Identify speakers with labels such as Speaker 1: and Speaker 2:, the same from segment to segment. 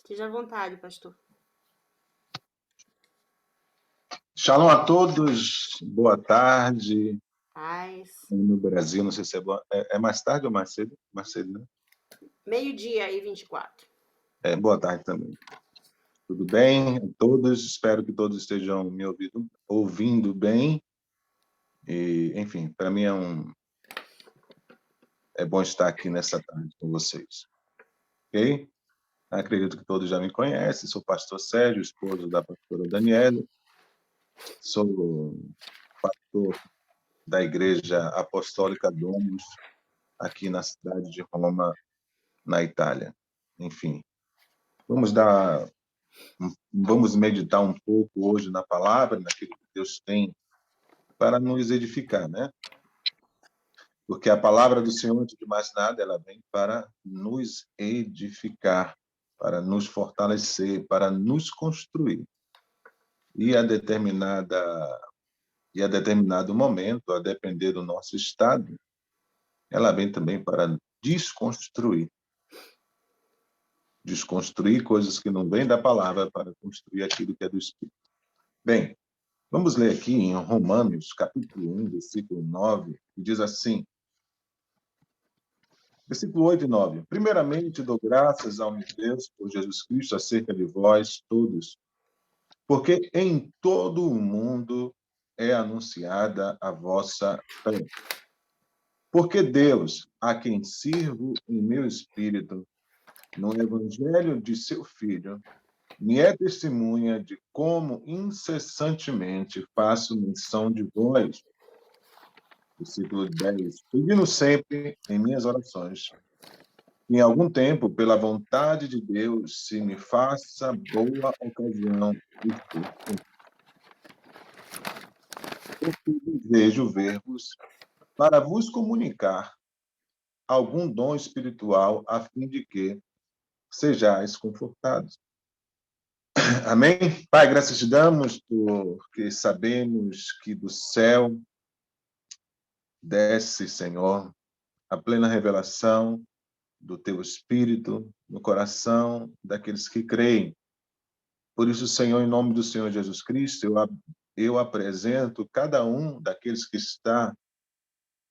Speaker 1: Esteja à vontade, pastor.
Speaker 2: Shalom a todos, boa tarde.
Speaker 1: Paz.
Speaker 2: No Brasil, não sei se é mais tarde ou mais cedo? Mais cedo, né?
Speaker 1: Meio-dia e 24.
Speaker 2: Boa tarde também. Tudo bem a todos? Espero que todos estejam me ouvindo bem. E, enfim, para mim é bom estar aqui nessa tarde com vocês. Ok? Acredito que todos já me conhecem. Sou o pastor Sérgio, esposo da pastora Daniela. Sou pastor da Igreja Apostólica Domus, aqui na cidade de Roma, na Itália. Enfim, vamos meditar um pouco hoje na palavra, naquilo que Deus tem para nos edificar, né? Porque a palavra do Senhor, antes de mais nada, ela vem para nos edificar, para nos fortalecer, para nos construir. E a determinado momento, a depender do nosso estado, ela vem também para desconstruir coisas que não vêm da palavra para construir aquilo que é do Espírito. Bem, vamos ler aqui em Romanos, capítulo 1, versículo 9, que diz assim, versículo 8 e 9. Primeiramente, dou graças ao meu Deus por Jesus Cristo acerca de vós todos, porque em todo o mundo é anunciada a vossa fé. Porque Deus, a quem sirvo em meu espírito, no evangelho de seu Filho, me é testemunha de como incessantemente faço menção de vós. Versículo 10. Pedindo sempre em minhas orações, em algum tempo, pela vontade de Deus, se me faça boa ocasião de ser convertido. Porque desejo ver-vos para vos comunicar algum dom espiritual, a fim de que sejais confortados. Amém? Pai, graças te damos porque sabemos que do céu desce, Senhor, a plena revelação do teu Espírito no coração daqueles que creem. Por isso, Senhor, em nome do Senhor Jesus Cristo, eu apresento cada um daqueles que está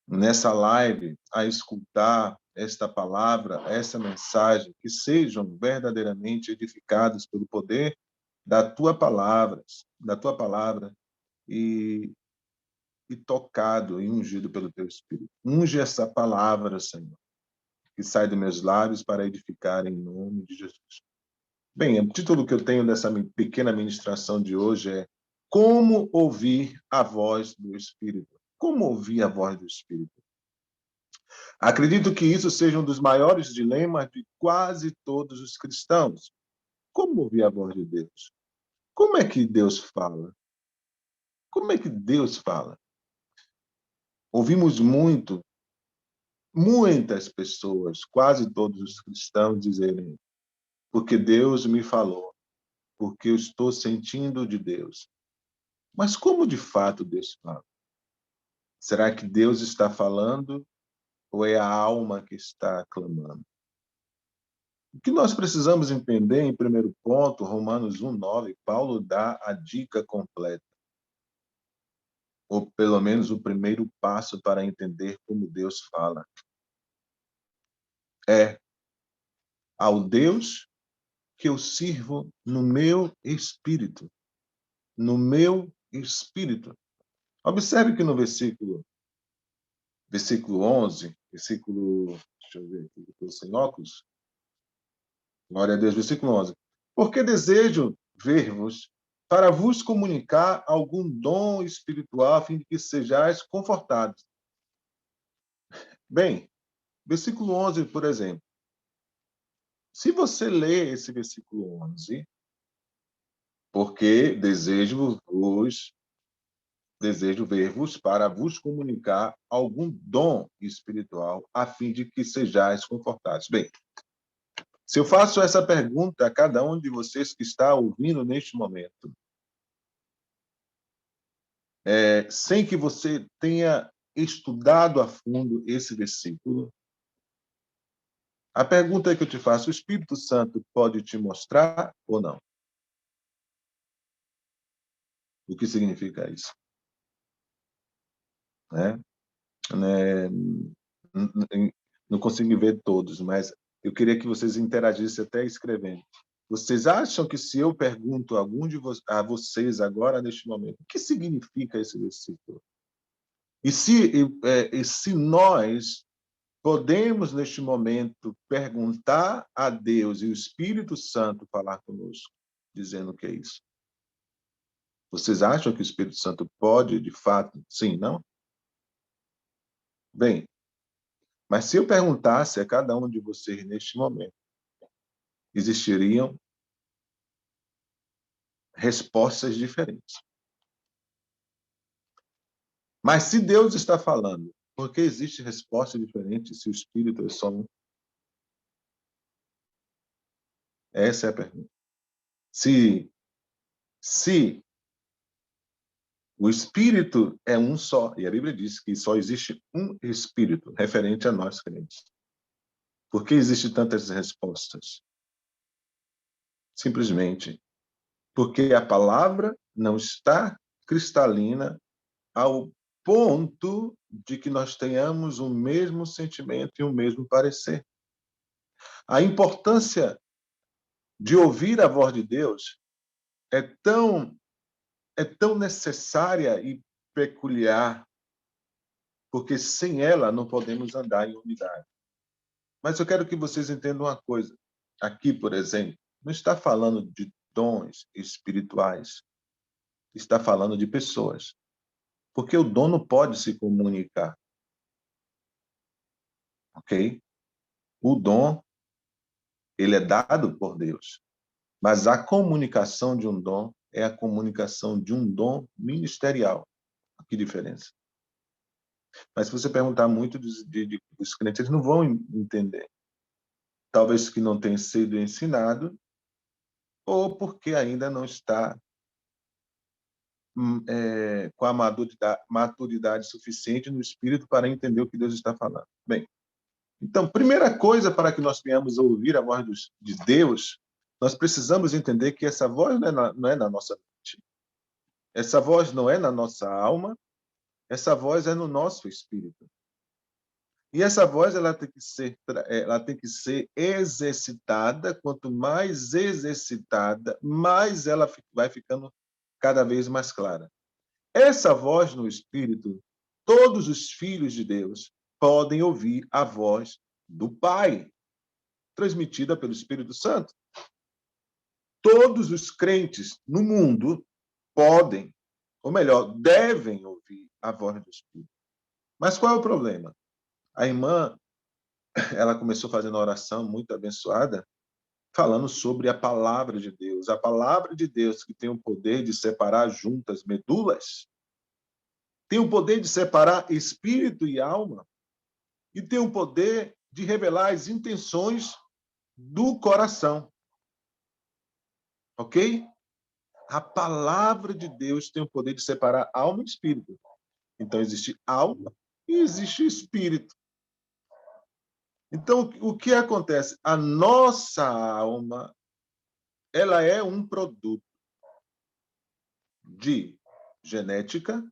Speaker 2: nessa live a escutar esta palavra, essa mensagem, que sejam verdadeiramente edificados pelo poder da tua palavra e, e tocado e ungido pelo teu Espírito. Unge essa palavra, Senhor, que sai dos meus lábios para edificar em nome de Jesus. Bem, o título que eu tenho dessa pequena ministração de hoje é Como ouvir a voz do Espírito? Como ouvir a voz do Espírito? Acredito que isso seja um dos maiores dilemas de quase todos os cristãos. Como ouvir a voz de Deus? Como é que Deus fala? Como é que Deus fala? Ouvimos muitas pessoas, quase todos os cristãos, dizerem: porque Deus me falou, porque eu estou sentindo de Deus. Mas como de fato Deus fala? Será que Deus está falando ou é a alma que está clamando? O que nós precisamos entender, em primeiro ponto, Romanos 1:9, Paulo dá a dica completa, ou pelo menos o primeiro passo para entender como Deus fala. É ao Deus que eu sirvo no meu espírito. No meu espírito. Observe que no versículo 11, deixa eu ver aqui, estou sem óculos. Glória a Deus, versículo 11. Porque desejo ver-vos para vos comunicar algum dom espiritual a fim de que sejais confortados. Bem, versículo 11, por exemplo. Se você lê esse versículo 11, porque desejo ver-vos para vos comunicar algum dom espiritual a fim de que sejais confortados. Bem, se eu faço essa pergunta a cada um de vocês que está ouvindo neste momento, sem que você tenha estudado a fundo esse versículo, A pergunta que eu te faço, o Espírito Santo pode te mostrar ou não? O que significa isso? Né? Né? Não consigo ver todos, mas eu queria que vocês interagissem até escrevendo. Vocês acham que se eu pergunto a algum a vocês agora, neste momento, o que significa esse versículo? E se nós podemos, neste momento, perguntar a Deus e o Espírito Santo falar conosco, dizendo o que é isso? Vocês acham que o Espírito Santo pode, de fato? Sim, não? Bem, mas se eu perguntasse a cada um de vocês neste momento, existiriam respostas diferentes. Mas se Deus está falando, por que existe resposta diferente se o Espírito é só um? Essa é a pergunta. Se o Espírito é um só, e a Bíblia diz que só existe um Espírito, referente a nós crentes. Por que existem tantas respostas? Simplesmente porque a palavra não está cristalina ao ponto de que nós tenhamos o mesmo sentimento e o mesmo parecer. A importância de ouvir a voz de Deus é tão necessária e peculiar, porque sem ela não podemos andar em unidade. Mas eu quero que vocês entendam uma coisa. Aqui, por exemplo, não está falando de dons espirituais, está falando de pessoas. Porque o dom não pode se comunicar, ok? O dom, ele é dado por Deus. Mas a comunicação de um dom é a comunicação de um dom ministerial. Que diferença? Mas se você perguntar muito dos crentes, eles não vão entender. Talvez que não tenha sido ensinado, ou porque ainda não está com a maturidade suficiente no espírito para entender o que Deus está falando. Bem, então, primeira coisa para que nós venhamos a ouvir a voz de Deus, nós precisamos entender que essa voz não é na nossa mente. Essa voz não é na nossa alma, essa voz é no nosso espírito. E essa voz ela tem que ser exercitada. Quanto mais exercitada, mais ela vai ficando cada vez mais clara. Essa voz no Espírito, todos os filhos de Deus podem ouvir a voz do Pai, transmitida pelo Espírito Santo. Todos os crentes no mundo podem, ou melhor, devem ouvir a voz do Espírito. Mas qual é o problema? A irmã, ela começou fazendo uma oração muito abençoada, falando sobre a palavra de Deus. A palavra de Deus que tem o poder de separar juntas medulas, tem o poder de separar espírito e alma, e tem o poder de revelar as intenções do coração. Ok? A palavra de Deus tem o poder de separar alma e espírito. Então, existe alma e existe espírito. Então, o que acontece? A nossa alma, ela é um produto de genética,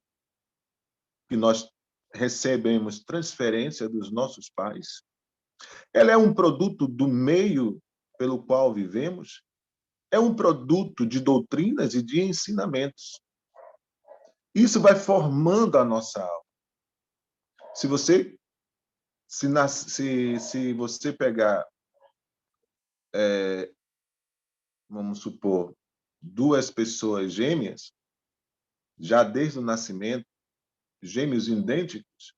Speaker 2: que nós recebemos transferência dos nossos pais. Ela é um produto do meio pelo qual vivemos. É um produto de doutrinas e de ensinamentos. Isso vai formando a nossa alma. Se você pegar, vamos supor, duas pessoas gêmeas, já desde o nascimento, gêmeos idênticos,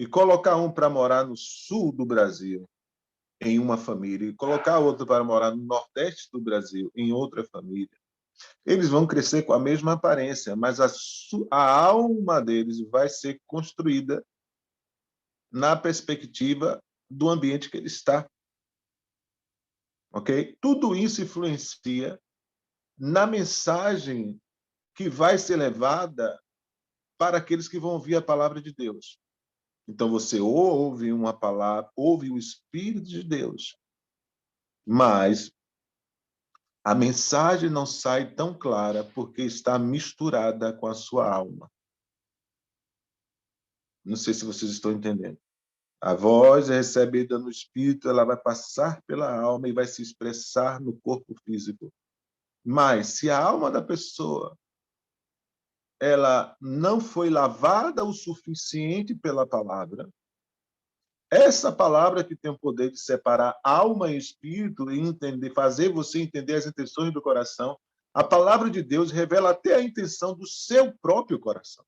Speaker 2: e colocar um para morar no sul do Brasil, em uma família, e colocar outro para morar no nordeste do Brasil, em outra família, eles vão crescer com a mesma aparência, mas a alma deles vai ser construída na perspectiva do ambiente que ele está. Ok? Tudo isso influencia na mensagem que vai ser levada para aqueles que vão ouvir a palavra de Deus. Então você ouve uma palavra, ouve o Espírito de Deus, mas a mensagem não sai tão clara porque está misturada com a sua alma. Não sei se vocês estão entendendo. A voz é recebida no Espírito, ela vai passar pela alma e vai se expressar no corpo físico. Mas se a alma da pessoa ela não foi lavada o suficiente pela palavra, essa palavra que tem o poder de separar alma e espírito e entender, fazer você entender as intenções do coração, a palavra de Deus revela até a intenção do seu próprio coração.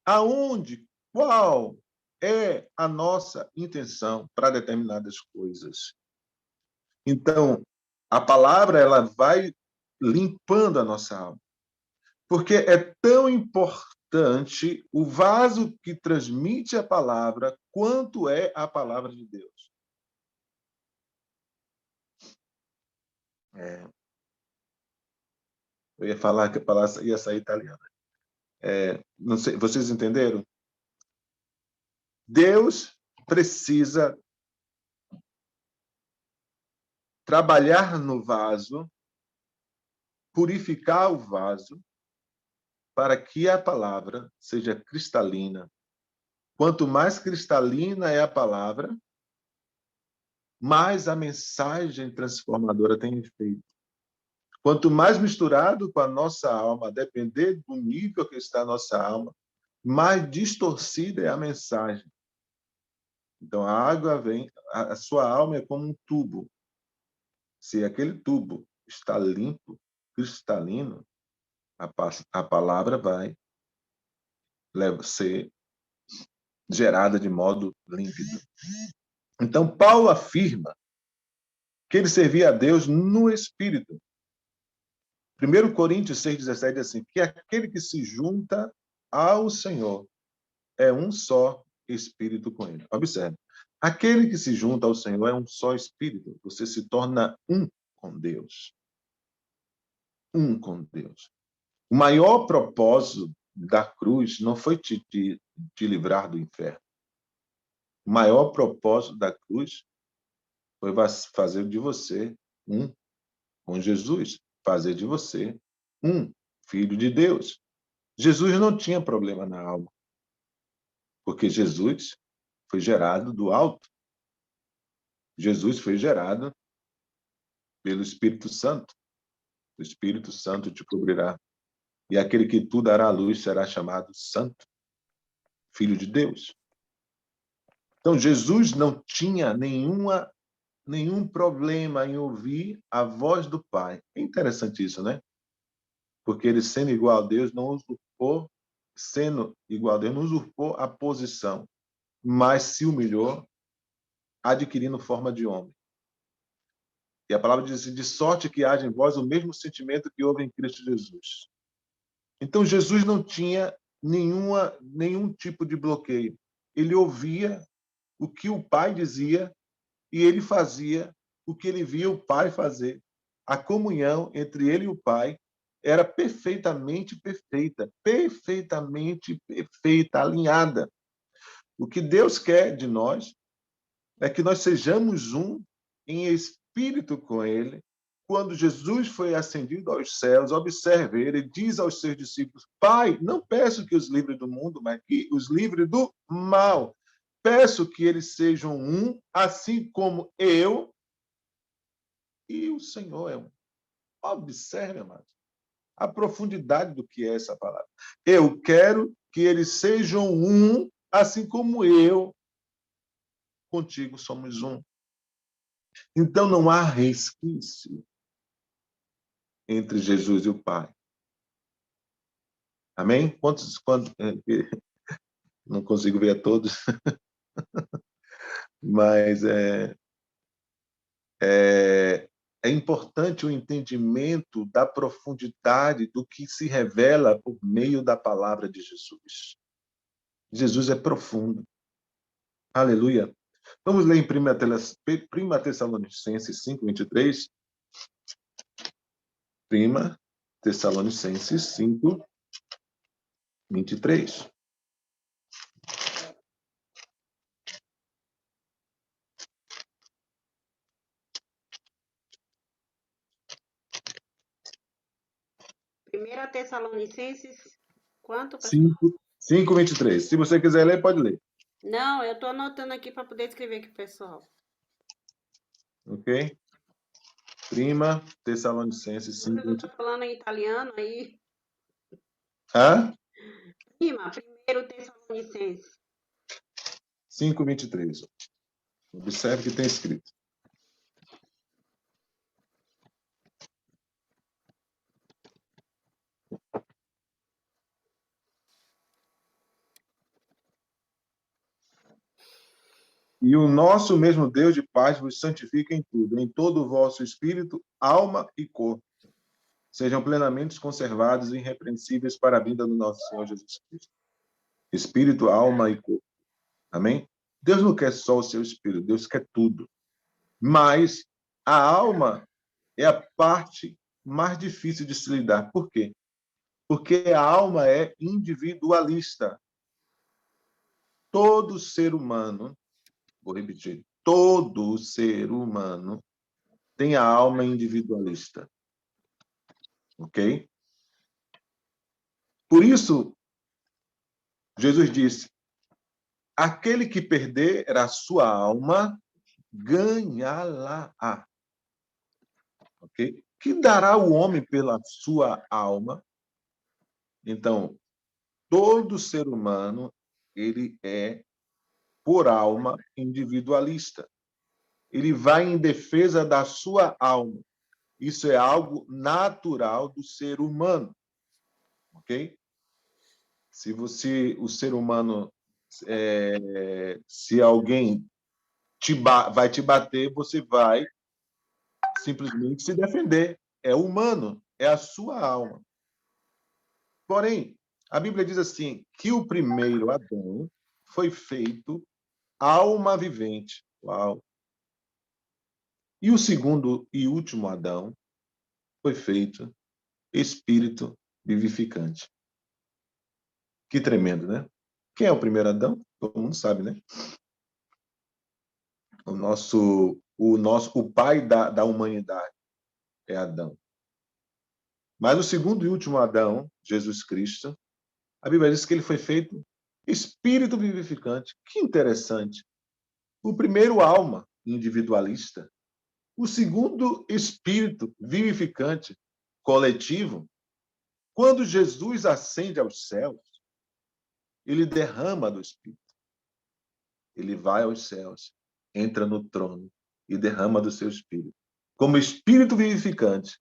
Speaker 2: Aonde, qual é a nossa intenção para determinadas coisas? Então, a palavra ela vai limpando a nossa alma. Porque é tão importante o vaso que transmite a palavra quanto é a palavra de Deus. Eu ia falar que a palavra ia sair italiana. Não sei, vocês entenderam? Deus precisa trabalhar no vaso, purificar o vaso, para que a palavra seja cristalina. Quanto mais cristalina é a palavra, mais a mensagem transformadora tem efeito. Quanto mais misturado com a nossa alma, a depender do nível que está a nossa alma, mais distorcida é a mensagem. Então, a água vem, a sua alma é como um tubo. Se aquele tubo está limpo, cristalino, a palavra vai ser gerada de modo límpido. Então, Paulo afirma que ele servia a Deus no Espírito. 1 Coríntios 6,17 diz assim, que aquele que se junta ao Senhor é um só Espírito com ele. Observe, aquele que se junta ao Senhor é um só Espírito. Você se torna um com Deus. Um com Deus. O maior propósito da cruz não foi te livrar do inferno. O maior propósito da cruz foi fazer de você um com Jesus, fazer de você um filho de Deus. Jesus não tinha problema na alma, porque Jesus foi gerado do alto. Jesus foi gerado pelo Espírito Santo. O Espírito Santo te cobrirá. E aquele que tu dará à luz será chamado Santo, Filho de Deus. Então, Jesus não tinha nenhum problema em ouvir a voz do Pai. É interessante isso, né? Porque ele, sendo igual a Deus, não usurpou a posição, mas se humilhou, adquirindo forma de homem. E a palavra diz assim, de sorte que haja em vós o mesmo sentimento que houve em Cristo Jesus. Então, Jesus não tinha nenhum tipo de bloqueio. Ele ouvia o que o Pai dizia e ele fazia o que ele via o Pai fazer. A comunhão entre ele e o Pai era perfeitamente perfeita, alinhada. O que Deus quer de nós é que nós sejamos um em espírito com ele. Quando Jesus foi ascendido aos céus, observe, ele diz aos seus discípulos, Pai, não peço que os livre do mundo, mas que os livre do mal. Peço que eles sejam um, assim como eu e o Senhor é um. Observe, amados, a profundidade do que é essa palavra. Eu quero que eles sejam um, assim como eu contigo somos um. Então não há resquício entre Jesus e o Pai. Amém? Quantos não consigo ver a todos, mas é importante o entendimento da profundidade do que se revela por meio da palavra de Jesus. Jesus é profundo. Aleluia. Vamos ler em 1 Tessalonicenses 5:23. 1 Tessalonicenses 5:23.
Speaker 1: 1 Tessalonicenses, quanto, pastor?
Speaker 2: 5, 5:23. Se você quiser ler, pode ler.
Speaker 1: Não, eu estou anotando aqui para poder escrever aqui, pessoal.
Speaker 2: Ok? Prima Tessalonicenses
Speaker 1: Você está
Speaker 2: 5:23.
Speaker 1: falando em italiano aí?
Speaker 2: Hã?
Speaker 1: Prima, 1 Tessalonicenses.
Speaker 2: 5:23. Observe o que tem escrito. E o nosso mesmo Deus de paz vos santifica em tudo, em todo o vosso espírito, alma e corpo. Sejam plenamente conservados e irrepreensíveis para a vinda do nosso Senhor Jesus Cristo. Espírito, alma e corpo. Amém? Deus não quer só o seu espírito, Deus quer tudo. Mas a alma é a parte mais difícil de se lidar. Por quê? Porque a alma é individualista. Todo ser humano, vou repetir, todo ser humano tem a alma individualista. Ok? Por isso, Jesus disse: aquele que perder a sua alma, ganhá-la-á. Ok? Que dará o homem pela sua alma? Então, todo ser humano, ele é, por alma, individualista. Ele vai em defesa da sua alma. Isso é algo natural do ser humano, ok? Se o ser humano, se alguém vai te bater, você vai simplesmente se defender. É humano, é a sua alma. Porém, a Bíblia diz assim, que o primeiro Adão foi feito alma vivente. Uau! E o segundo e último Adão foi feito espírito vivificante. Que tremendo, né? Quem é o primeiro Adão? Todo mundo sabe, né? O pai da humanidade é Adão. Mas o segundo e último Adão, Jesus Cristo, a Bíblia diz que ele foi feito espírito vivificante. Que interessante. O primeiro, alma individualista. O segundo, espírito vivificante, coletivo. Quando Jesus ascende aos céus, ele derrama do Espírito. Ele vai aos céus, entra no trono e derrama do seu Espírito. Como Espírito vivificante,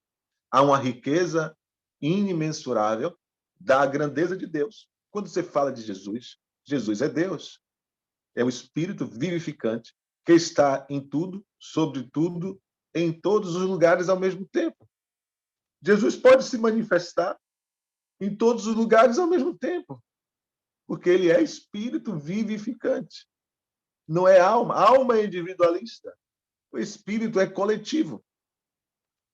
Speaker 2: há uma riqueza inimensurável da grandeza de Deus. Quando você fala de Jesus, Jesus é Deus. É o Espírito vivificante que está em tudo, sobre tudo, em todos os lugares ao mesmo tempo. Jesus pode se manifestar em todos os lugares ao mesmo tempo, porque ele é espírito vivificante. Não é alma. A alma é individualista. O espírito é coletivo.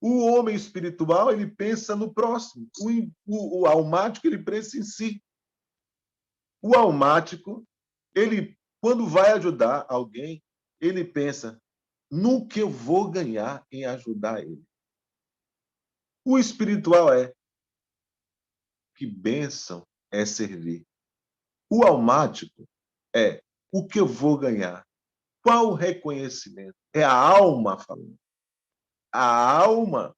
Speaker 2: O homem espiritual, ele pensa no próximo. O almático, ele pensa em si. O almático, ele, quando vai ajudar alguém, ele pensa no que eu vou ganhar em ajudar ele. O espiritual é que bênção é servir. O almático é o que eu vou ganhar. Qual o reconhecimento? É a alma falando. A alma,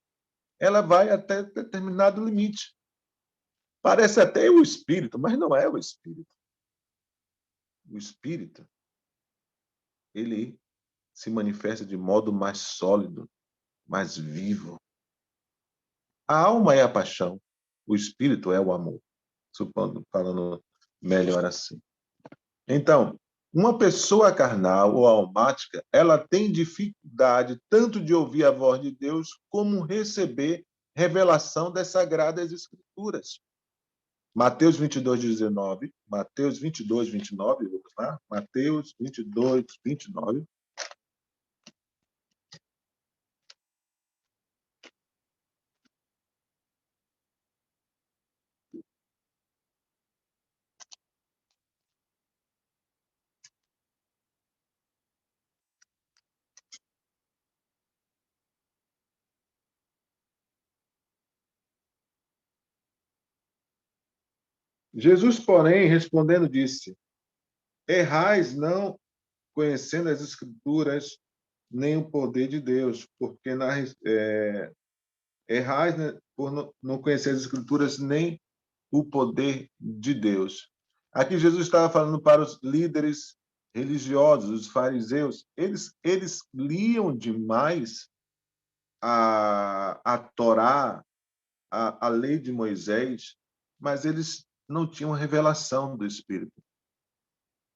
Speaker 2: ela vai até determinado limite. Parece até o espírito, mas não é o espírito. O espírito, ele se manifesta de modo mais sólido, mais vivo. A alma é a paixão, o espírito é o amor. Supondo, falando melhor assim. Então, uma pessoa carnal ou almática, ela tem dificuldade tanto de ouvir a voz de Deus como receber revelação das sagradas escrituras. Mateus 22:19, Mateus 22:29, vamos lá? Mateus 22:29. Jesus, porém, respondendo, disse: Errais não conhecendo as Escrituras nem o poder de Deus, porque errais, né, por não conhecer as Escrituras nem o poder de Deus. Aqui Jesus estava falando para os líderes religiosos, os fariseus. Eles liam demais a Torá, a lei de Moisés, mas eles não tinham revelação do Espírito.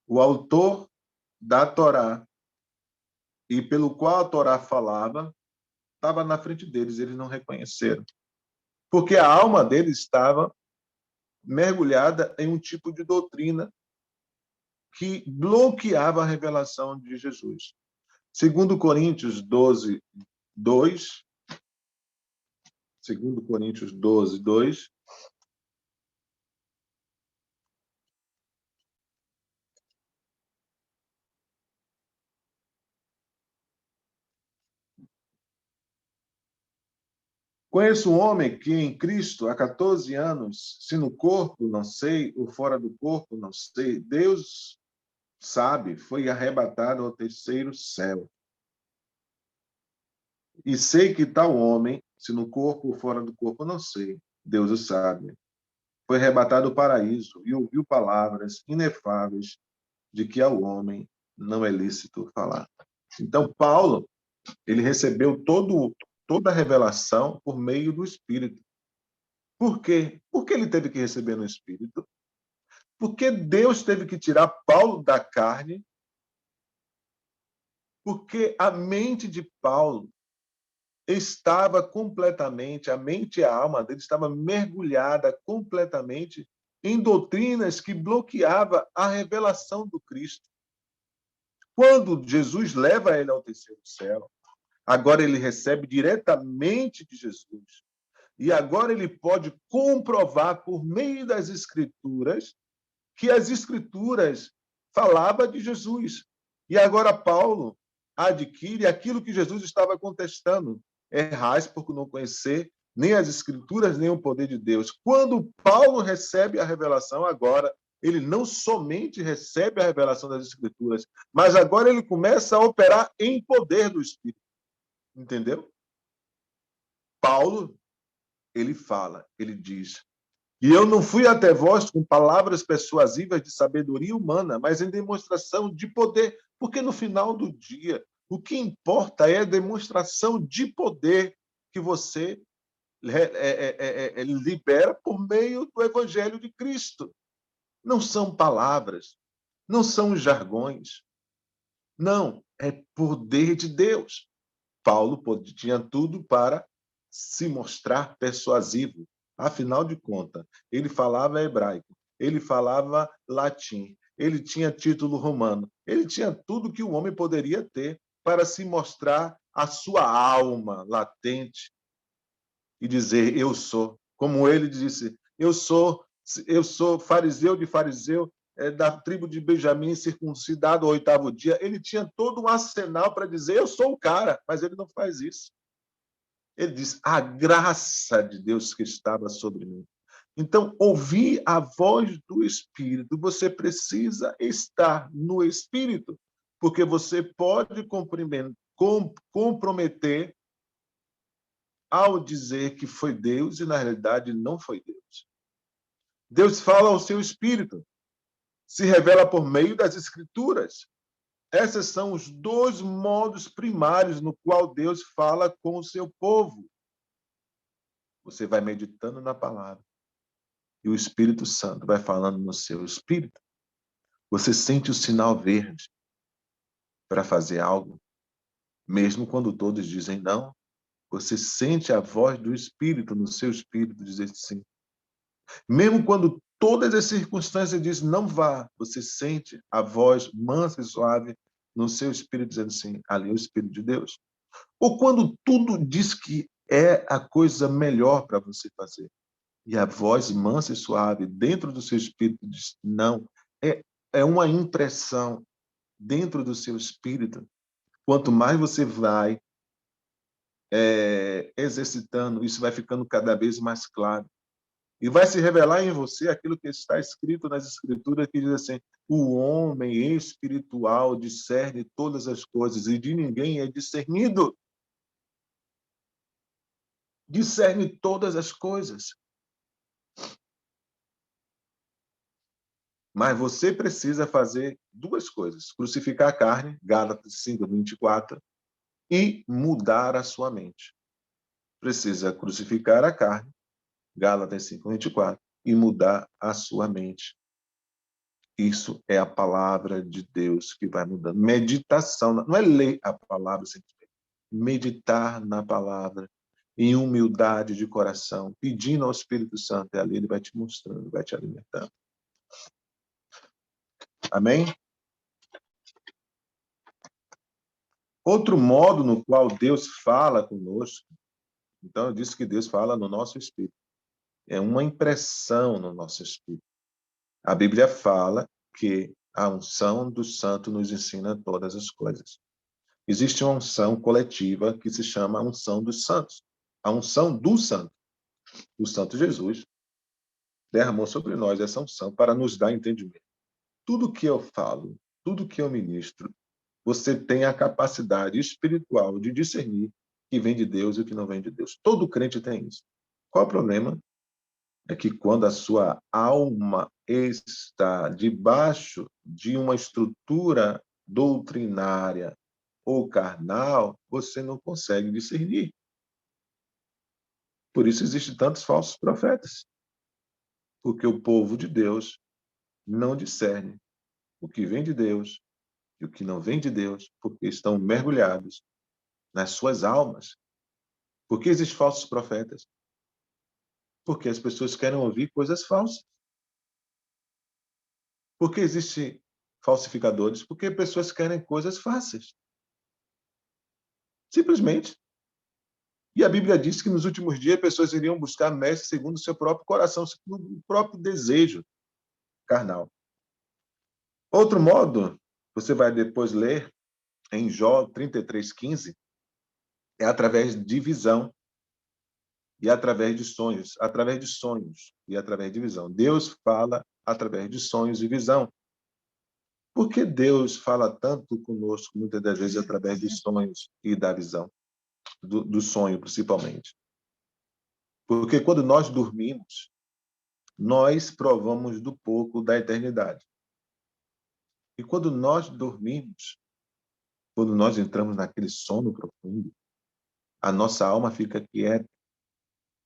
Speaker 2: O autor da Torá e pelo qual a Torá falava estava na frente deles, eles não reconheceram. Porque a alma deles estava mergulhada em um tipo de doutrina que bloqueava a revelação de Jesus. Segundo Coríntios 12, 2, segundo Coríntios 12, 2, conheço um homem que em Cristo há 14 anos, se no corpo não sei, ou fora do corpo não sei, Deus sabe, foi arrebatado ao terceiro céu. E sei que tal homem, se no corpo ou fora do corpo não sei, Deus o sabe, foi arrebatado ao paraíso e ouviu palavras inefáveis de que ao homem não é lícito falar. Então, Paulo, ele recebeu toda a revelação por meio do Espírito. Por quê? Por que ele teve que receber no Espírito? Porque Deus teve que tirar Paulo da carne, porque a mente de Paulo estava completamente, a mente e a alma dele estava mergulhada completamente em doutrinas que bloqueavam a revelação do Cristo. Quando Jesus leva ele ao terceiro céu, agora ele recebe diretamente de Jesus. E agora ele pode comprovar por meio das Escrituras que as Escrituras falavam de Jesus. E agora Paulo adquire aquilo que Jesus estava contestando. Errais por não conhecer nem as Escrituras, nem o poder de Deus. Quando Paulo recebe a revelação, agora, ele não somente recebe a revelação das Escrituras, mas agora ele começa a operar em poder do Espírito. Entendeu? Paulo, ele fala, ele diz: E eu não fui até vós com palavras persuasivas de sabedoria humana, mas em demonstração de poder, porque no final do dia, o que importa é a demonstração de poder que você libera por meio do Evangelho de Cristo. Não são palavras, não são jargões, não, é poder de Deus. Paulo tinha tudo para se mostrar persuasivo. Afinal de contas, ele falava hebraico, ele falava latim, ele tinha título romano, ele tinha tudo que o homem poderia ter para se mostrar a sua alma latente e dizer eu sou. Como ele disse, eu sou fariseu de fariseu, da tribo de Benjamim, circuncidado ao 8º dia. Ele tinha todo um arsenal para dizer eu sou o cara, mas ele não faz isso. Ele diz, a graça de Deus que estava sobre mim. Então, ouvir a voz do Espírito, você precisa estar no Espírito, porque você pode comprometer ao dizer que foi Deus e, na realidade, não foi Deus. Deus fala ao seu Espírito, se revela por meio das Escrituras. Esses são os dois modos primários no qual Deus fala com o seu povo. Você vai meditando na palavra e o Espírito Santo vai falando no seu espírito. Você sente o sinal verde para fazer algo, mesmo quando todos dizem não. Você sente a voz do Espírito no seu espírito dizer sim. Mesmo quando todas as circunstâncias dizem não vá, você sente a voz mansa e suave no seu espírito dizendo sim, ali é o Espírito de Deus. Ou quando tudo diz que é a coisa melhor para você fazer, e a voz mansa e suave dentro do seu espírito diz não, é uma impressão dentro do seu espírito. Quanto mais você vai exercitando, isso vai ficando cada vez mais claro. E vai se revelar em você aquilo que está escrito nas Escrituras, que diz assim: o homem espiritual discerne todas as coisas e de ninguém é discernido. Discerne todas as coisas. Mas você precisa fazer duas coisas: crucificar a carne, Gálatas 5:24, e mudar a sua mente. Precisa crucificar a carne, Gálatas 5:24, e mudar a sua mente. Isso é a palavra de Deus que vai mudando. Meditação, não é ler a palavra simplesmente. Meditar na palavra, em humildade de coração, pedindo ao Espírito Santo, e ali ele vai te mostrando, vai te alimentando. Amém? Outro modo no qual Deus fala conosco, então eu disse que Deus fala no nosso espírito. É uma impressão no nosso espírito. A Bíblia fala que a unção do santo nos ensina todas as coisas. Existe uma unção coletiva que se chama a unção dos santos. A unção do santo. O santo Jesus derramou sobre nós essa unção para nos dar entendimento. Tudo que eu falo, tudo que eu ministro, você tem a capacidade espiritual de discernir o que vem de Deus e o que não vem de Deus. Todo crente tem isso. Qual o problema? É que quando a sua alma está debaixo de uma estrutura doutrinária ou carnal, você não consegue discernir. Por isso existem tantos falsos profetas, porque o povo de Deus não discerne o que vem de Deus e o que não vem de Deus, porque estão mergulhados nas suas almas. Por que existem falsos profetas? Porque as pessoas querem ouvir coisas falsas. Por que existem falsificadores? Porque pessoas querem coisas fáceis. Simplesmente. E a Bíblia diz que nos últimos dias pessoas iriam buscar mestres segundo o seu próprio coração, segundo o próprio desejo carnal. Outro modo, você vai depois ler em Jó 33:15, é através de visão e através de sonhos, através de sonhos e através de visão. Deus fala através de sonhos e visão. Por que Deus fala tanto conosco, muitas das vezes, através dos sonhos e da visão? Do sonho, principalmente. Porque quando nós dormimos, nós provamos do pouco da eternidade. E quando nós dormimos, quando nós entramos naquele sono profundo, a nossa alma fica quieta.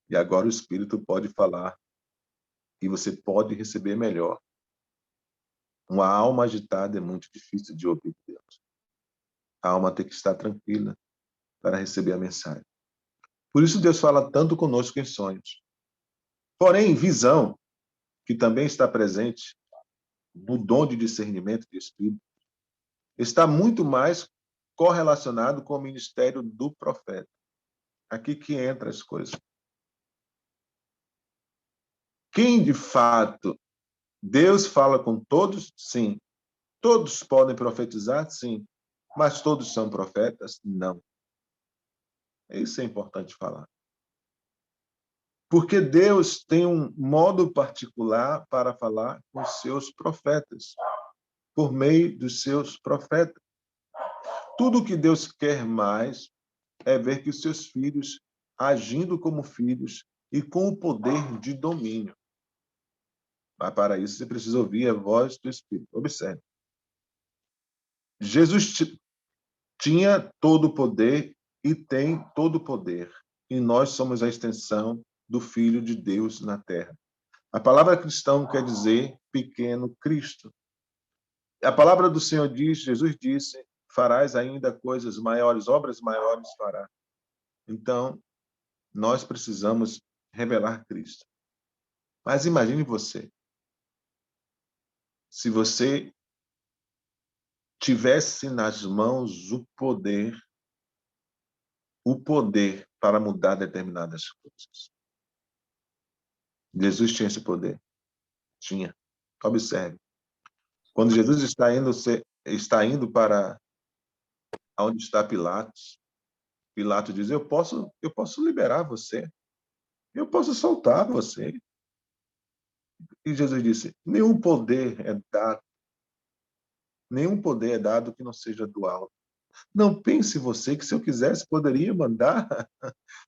Speaker 2: E agora o Espírito pode falar e você pode receber melhor. Uma alma agitada é muito difícil de ouvir Deus. A alma tem que estar tranquila para receber a mensagem. Por isso Deus fala tanto conosco em sonhos. Porém, visão, que também está presente no dom de discernimento de Espírito, está muito mais correlacionado com o ministério do profeta. Aqui que entra as coisas. Quem, de fato, Deus fala com todos? Sim. Todos podem profetizar? Sim. Mas todos são profetas? Não. Isso é importante falar. Porque Deus tem um modo particular para falar com seus profetas, por meio dos seus profetas. Tudo que Deus quer mais é ver que os seus filhos agindo como filhos e com o poder de domínio. Mas para isso você precisa ouvir a voz do Espírito. Observe. Jesus tinha todo o poder e tem todo o poder. E nós somos a extensão do Filho de Deus na terra. A palavra cristão quer dizer pequeno Cristo. A palavra do Senhor diz, Jesus disse, farás ainda coisas maiores, obras maiores fará. Então, nós precisamos revelar Cristo. Mas imagine você, se você tivesse nas mãos o poder para mudar determinadas coisas. Jesus tinha esse poder? Tinha. Observe. Quando Jesus está indo para onde está Pilatos, Pilatos diz, eu posso liberar você. Eu posso soltar você. E Jesus disse: nenhum poder é dado que não seja do alto. Não pense você que se eu quisesse poderia mandar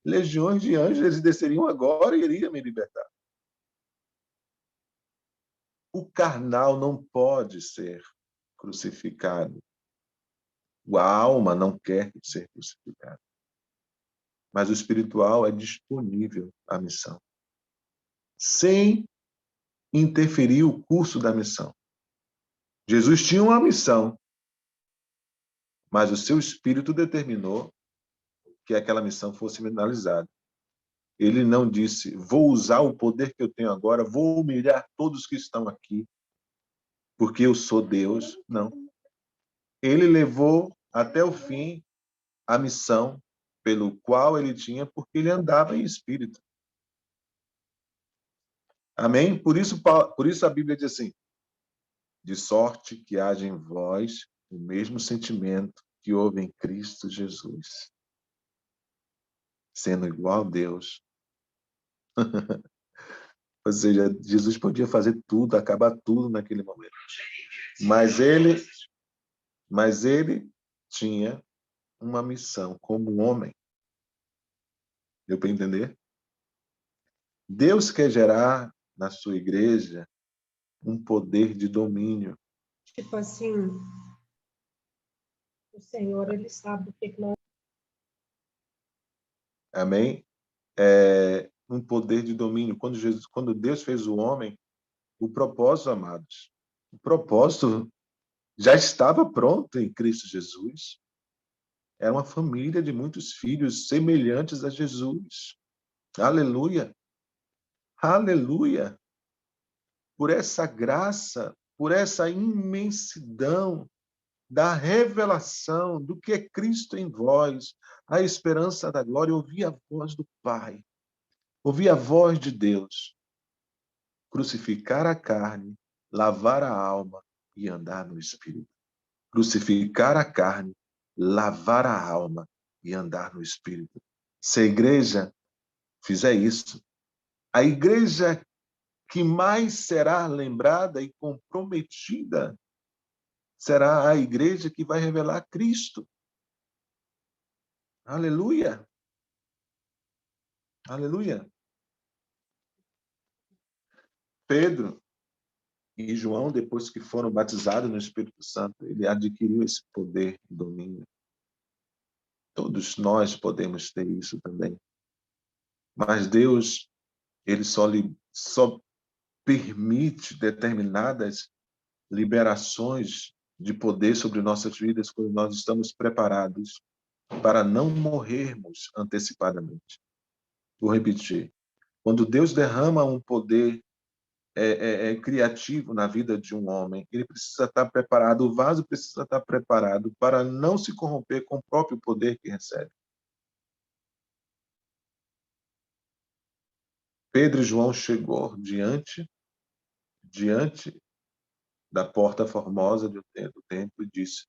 Speaker 2: legiões de anjos, eles desceriam agora e iria me libertar. O carnal não pode ser crucificado. A alma não quer ser crucificada. Mas o espiritual é disponível à missão, sem interferir o curso da missão. Jesus tinha uma missão, mas o seu espírito determinou que aquela missão fosse finalizada. Ele não disse: vou usar o poder que eu tenho agora, vou humilhar todos que estão aqui, porque eu sou Deus. Não. Ele levou até o fim a missão pelo qual ele tinha, porque ele andava em espírito. Amém? Por isso a Bíblia diz assim: de sorte que haja em vós o mesmo sentimento que houve em Cristo Jesus, sendo igual a Deus. Ou seja, Jesus podia fazer tudo, acabar tudo naquele momento. Mas ele tinha uma missão como homem. Deu para entender? Deus quer gerar na sua igreja um poder de domínio.
Speaker 3: Tipo assim, o Senhor, ele sabe o que nós...
Speaker 2: Amém? Um poder de domínio. Quando Deus fez o homem, o propósito, amados, o propósito já estava pronto em Cristo Jesus. Era uma família de muitos filhos semelhantes a Jesus. Aleluia! Aleluia! Por essa graça, por essa imensidão da revelação do que é Cristo em vós, a esperança da glória, ouvir a voz do Pai, ouvir a voz de Deus, crucificar a carne, lavar a alma e andar no Espírito. Crucificar a carne, lavar a alma e andar no Espírito. Se a igreja fizer isso, a igreja que mais será lembrada e comprometida será a igreja que vai revelar Cristo. Aleluia! Aleluia! Pedro e João, depois que foram batizados no Espírito Santo, ele adquiriu esse poder e domínio. Todos nós podemos ter isso também. Mas Deus, ele só permite determinadas liberações de poder sobre nossas vidas quando nós estamos preparados para não morrermos antecipadamente. Vou repetir. Quando Deus derrama um poder criativo na vida de um homem, ele precisa estar preparado, o vaso precisa estar preparado para não se corromper com o próprio poder que recebe. Pedro e João chegou diante da porta formosa do templo e disse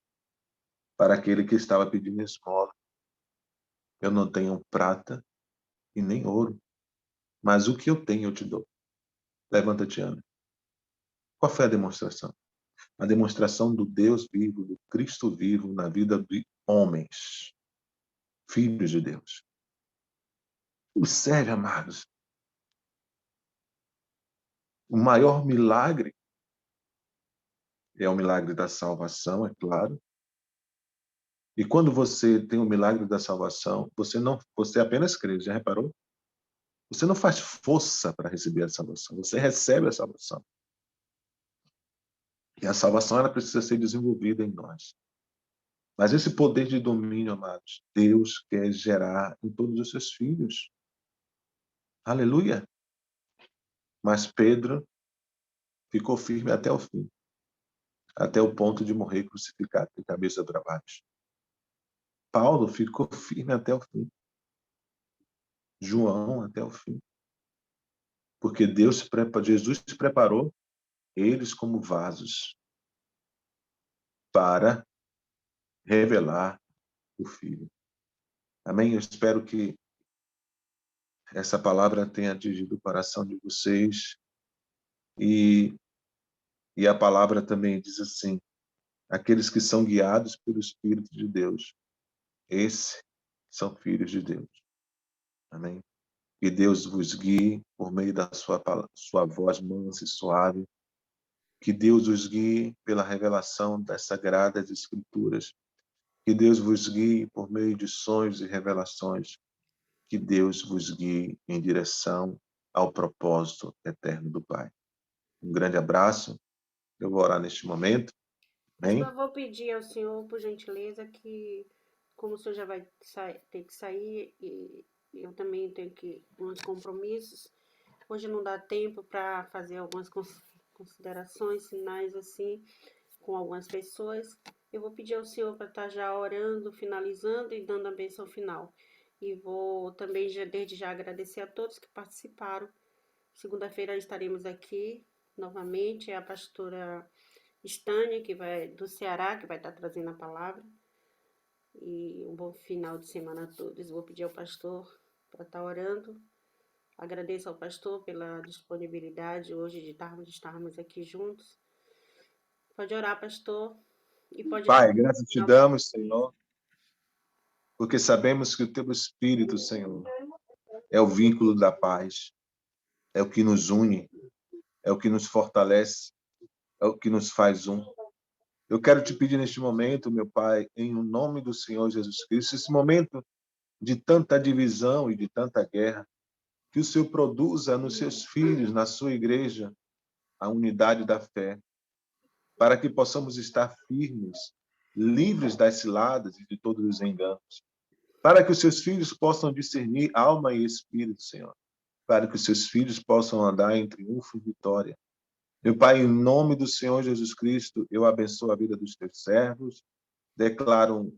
Speaker 2: para aquele que estava pedindo esmola: eu não tenho prata e nem ouro, mas o que eu tenho eu te dou. Levanta-te e anda. Qual foi a demonstração? A demonstração do Deus vivo, do Cristo vivo na vida de homens, filhos de Deus. Observe, amados, o maior milagre é o milagre da salvação, é claro. E quando você tem o milagre da salvação, você apenas crê, já reparou? Você não faz força para receber a salvação, você recebe a salvação. E a salvação ela precisa ser desenvolvida em nós. Mas esse poder de domínio, amados, Deus quer gerar em todos os seus filhos. Aleluia! Mas Pedro ficou firme até o fim, até o ponto de morrer crucificado de cabeça para baixo. Paulo ficou firme até o fim. João até o fim. Porque Jesus preparou eles como vasos para revelar o Filho. Amém? Eu espero que essa palavra tenha atingido o coração de vocês E a palavra também diz assim: aqueles que são guiados pelo Espírito de Deus, esses são filhos de Deus. Amém? Que Deus vos guie por meio da sua voz mansa e suave. Que Deus os guie pela revelação das sagradas Escrituras. Que Deus vos guie por meio de sonhos e revelações. Que Deus vos guie em direção ao propósito eterno do Pai. Um grande abraço. Eu vou orar neste momento.
Speaker 1: Pastor,
Speaker 2: Amém?
Speaker 1: eu vou pedir ao senhor, por gentileza, que, como o senhor já vai ter que sair, e eu também tenho uns compromissos, hoje não dá tempo para fazer algumas considerações finais assim, com algumas pessoas. Eu vou pedir ao senhor para estar já orando, finalizando e dando a bênção final. E vou também, desde já, agradecer a todos que participaram. Segunda-feira estaremos aqui novamente. É a pastora Stânia, do Ceará, que vai estar trazendo a palavra. E um bom final de semana a todos. Vou pedir ao pastor para estar orando. Agradeço ao pastor pela disponibilidade hoje de estarmos aqui juntos. Pode orar, pastor, e pode dar
Speaker 2: Pai, graças te damos, Senhor, porque sabemos que o teu Espírito, Senhor, é o vínculo da paz, é o que nos une, é o que nos fortalece, é o que nos faz um. Eu quero te pedir neste momento, meu Pai, em nome do Senhor Jesus Cristo, esse momento de tanta divisão e de tanta guerra, que o Senhor produza nos seus filhos, na sua igreja, a unidade da fé, para que possamos estar firmes, livres das ciladas e de todos os enganos, para que os seus filhos possam discernir alma e espírito, Senhor, para que os seus filhos possam andar em triunfo e vitória. Meu Pai, em nome do Senhor Jesus Cristo, eu abençoo a vida dos teus servos, declaro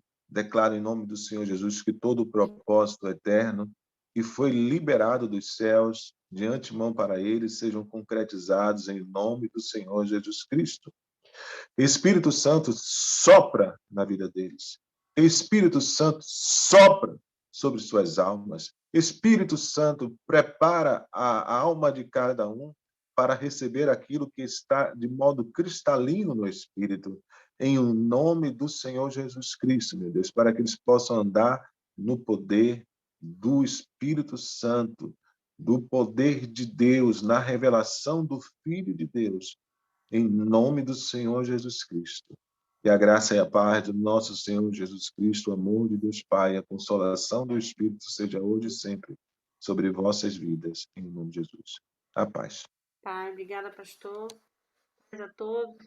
Speaker 2: em nome do Senhor Jesus que todo o propósito eterno que foi liberado dos céus de antemão para eles sejam concretizados em nome do Senhor Jesus Cristo. Espírito Santo sopra na vida deles. Espírito Santo sopra sobre suas almas. Espírito Santo prepara a alma de cada um para receber aquilo que está de modo cristalino no Espírito, em o nome do Senhor Jesus Cristo, meu Deus, para que eles possam andar no poder do Espírito Santo, do poder de Deus, na revelação do Filho de Deus, em nome do Senhor Jesus Cristo. Que a graça e a paz do nosso Senhor Jesus Cristo, o amor de Deus Pai, a consolação do Espírito seja hoje e sempre sobre vossas vidas, em nome de Jesus. A paz.
Speaker 1: Pai, obrigada, pastor. A todos.